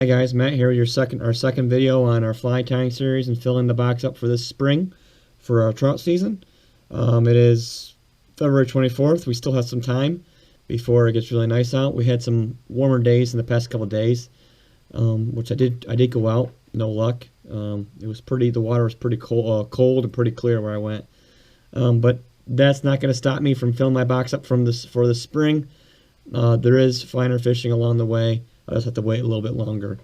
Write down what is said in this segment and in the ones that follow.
Hi guys, Matt here with our second video on our fly tying series and filling the box up for this spring for our trout season. It is February 24th. We still have some time before it gets really nice out. We had some warmer days in the past couple of days, which I did go out. No luck. It was the water was pretty cold and pretty clear where I went. But that's not going to stop me from filling my box up for the spring. There is finer fishing along the way. I just have to wait a little bit longer.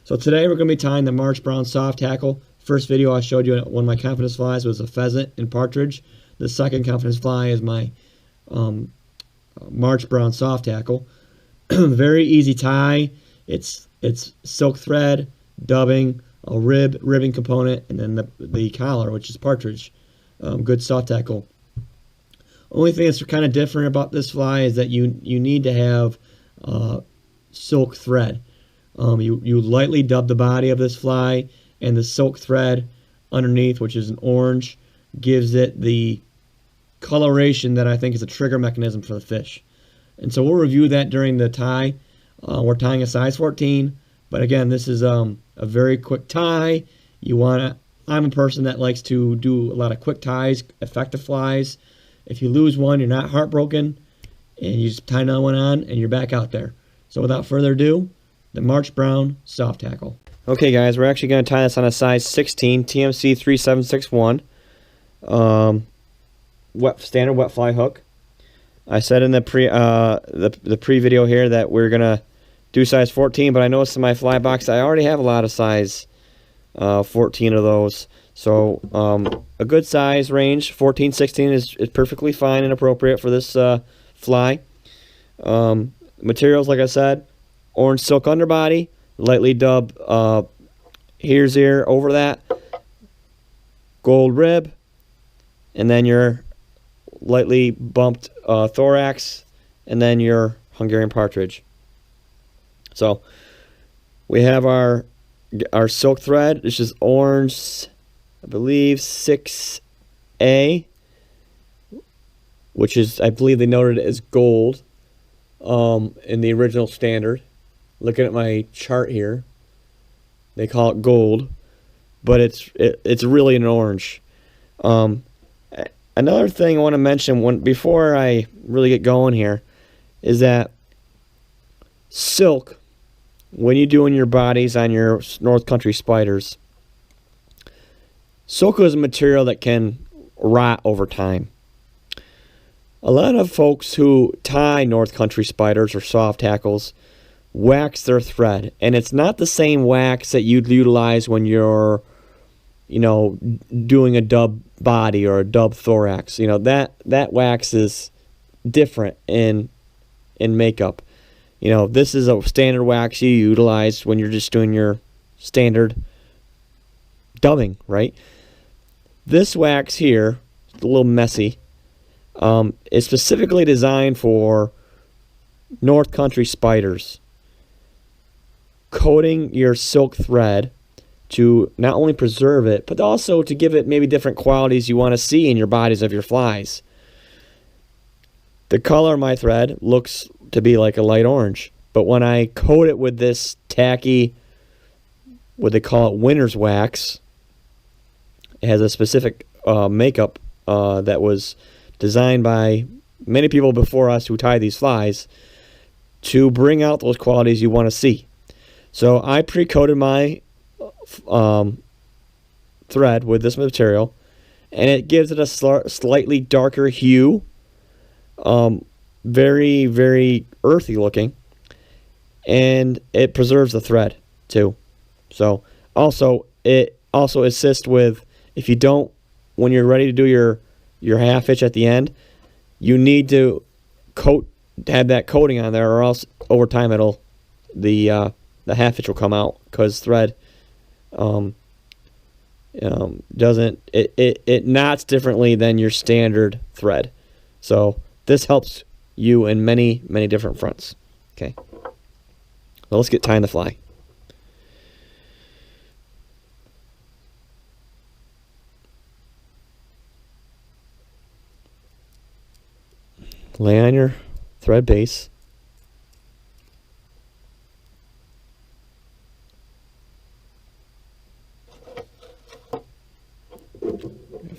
So today we're going to be tying the Brown Soft Hackle. First video I showed you one of my confidence flies was a pheasant and partridge. The second confidence fly is my Brown Soft Hackle. Very easy tie. It's silk thread, dubbing, a ribbing component, and then the collar, which is partridge. Good soft tackle. Only thing that's kind of different about this fly is that you need to have silk thread. You lightly dub the body of this fly, and the silk thread underneath, which is an orange, gives it the coloration that I think is a trigger mechanism for the fish. And so we'll review that during the tie. We're tying a size 14, but again, this is a very quick tie. I'm a person that likes to do a lot of quick ties, effective flies. If you lose one, you're not heartbroken, and you just tie another one on, and you're back out there. So without further ado, the Brown Soft Hackle. Okay guys, we're actually going to tie this on a size 16 TMC 3761 standard wet fly hook. I said in the pre video here that we're going to do size 14, but I noticed in my fly box I already have a lot of size 14 of those. So a good size range, 14, 16 is perfectly fine and appropriate for this fly. Materials, like I said, orange silk underbody, lightly dubbed here's ear over that, gold rib, and then your lightly bumped thorax, and then your Hungarian partridge. So we have our silk thread. This is orange, I believe 6A, which is, I believe they noted it as gold in the original standard. Looking at my chart here, they call it gold, but it's really an orange. Another thing I want to mention before I really get going here is that silk, when you're doing your bodies on your North Country spiders, silk is a material that can rot over time. A lot of folks who tie North Country spiders or soft hackles wax their thread, and it's not the same wax that you'd utilize when you're, doing a dub body or a dub thorax. That wax is different in makeup. This is a standard wax you utilize when you're just doing your standard dubbing, right? This wax here, a little messy, is specifically designed for North Country spiders. Coating your silk thread to not only preserve it, but also to give it maybe different qualities you want to see in your bodies of your flies. The color of my thread looks to be like a light orange, but when I coat it with this tacky, what they call it, winter's wax, it has a specific makeup that was designed by many people before us who tie these flies to bring out those qualities you want to see. So I pre-coated my thread with this material, and it gives it a slightly darker hue, very, very earthy looking, and it preserves the thread too. So it also assists with, if you don't, when you're ready to do your half hitch at the end, you need to have that coating on there, or else over time the half hitch will come out, because thread doesn't it knots differently than your standard thread. So this helps you in many different fronts. Okay, well, let's get tying the fly. Lay on your thread base.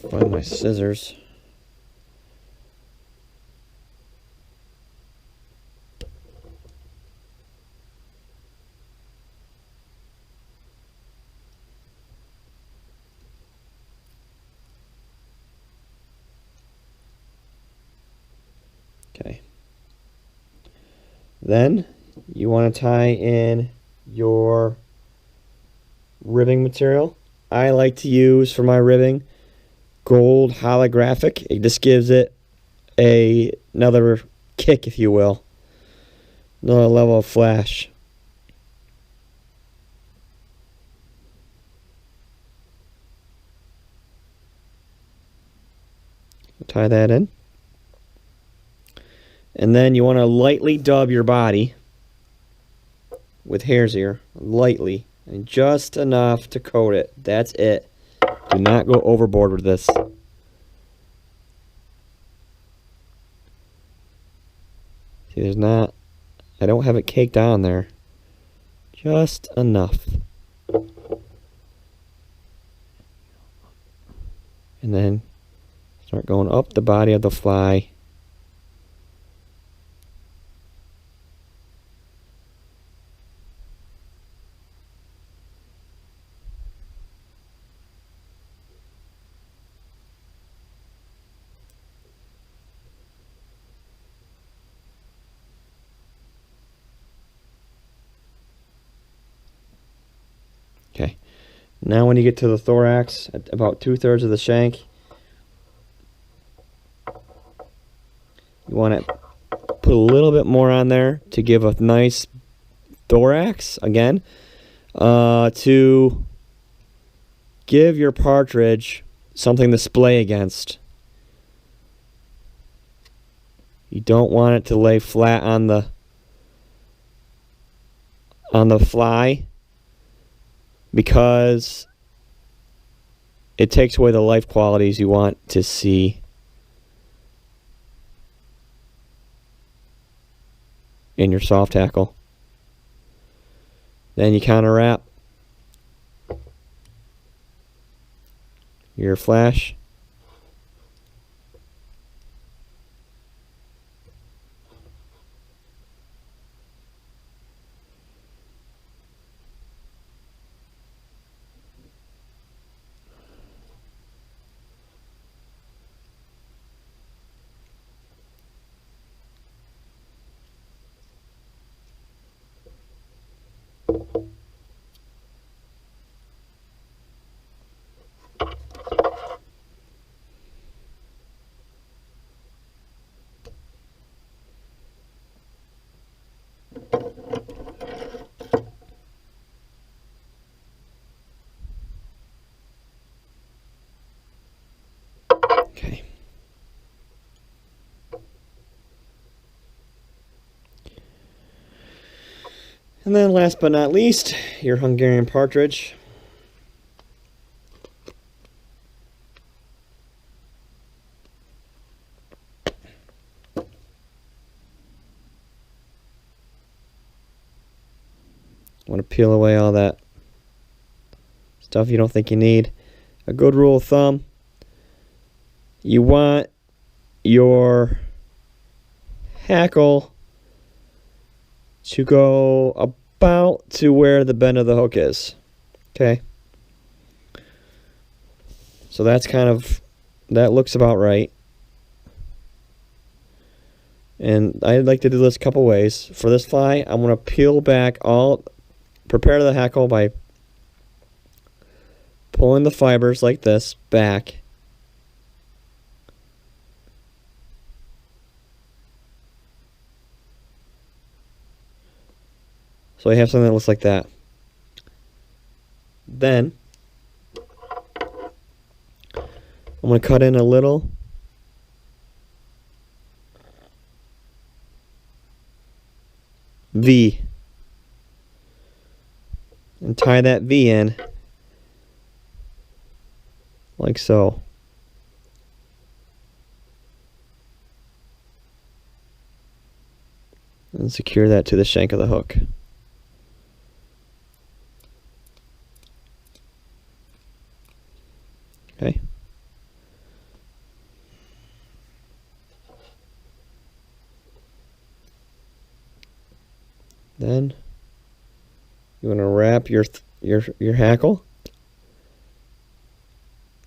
Find my scissors. Okay. Then you want to tie in your ribbing material. I like to use for my ribbing gold holographic. It just gives it another kick, if you will, another level of flash. Tie that in. And then you want to lightly dub your body with hare's ear, lightly, and just enough to coat it. That's it. Do not go overboard with this. See, there's not, I don't have it caked on there. Just enough. And then start going up the body of the fly. Okay, now when you get to the thorax, at about 2/3 of the shank, you want to put a little bit more on there to give a nice thorax, again, to give your partridge something to splay against. You don't want it to lay flat on the fly, because it takes away the life qualities you want to see in your soft hackle. Then you counter wrap your flash. Okay. And then last but not least, your Hungarian partridge. Want to peel away all that stuff you don't think you need. A good rule of thumb, you want your hackle to go about to where the bend of the hook is. Okay? So that's kind of, that looks about right. And I'd like to do this a couple ways. For this fly, I'm going to peel back all, prepare the hackle by pulling the fibers like this back. So I have something that looks like that. Then I'm going to cut in a little V and tie that V in like so. And secure that to the shank of the hook. Okay. You want to wrap your hackle.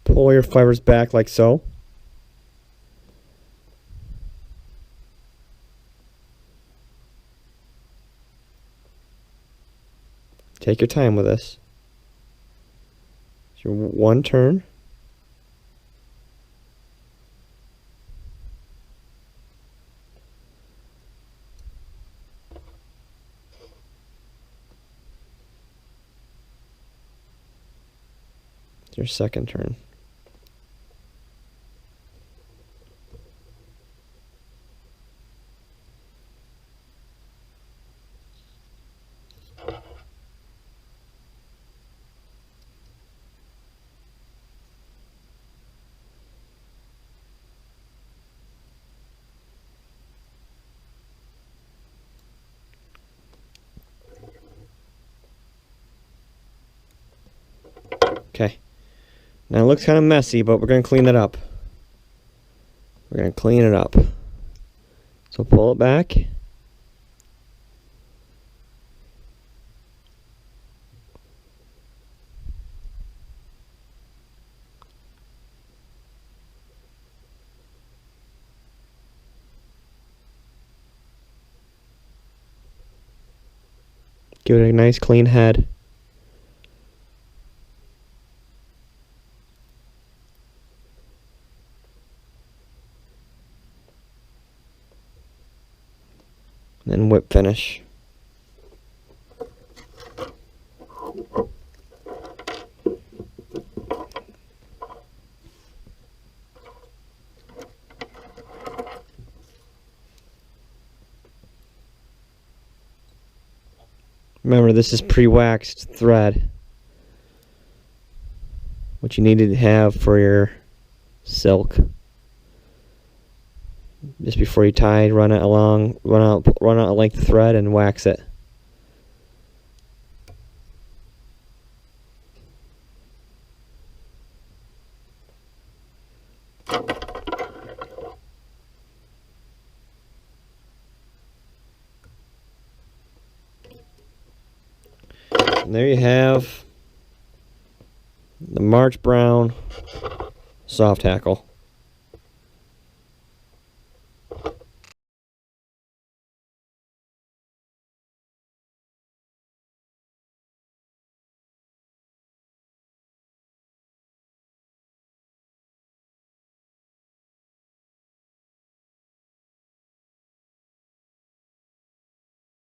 Pull your fibers back like so. Take your time with this. It's your one turn. It's your second turn. Okay. Now it looks kind of messy, but we're going to clean it up. We're going to clean it up. So pull it back. Give it a nice clean head. And then whip finish. Remember, this is pre-waxed thread, what you need to have for your silk. Just before you tie, run out a length of thread and wax it. And there you have the Brown Soft Hackle.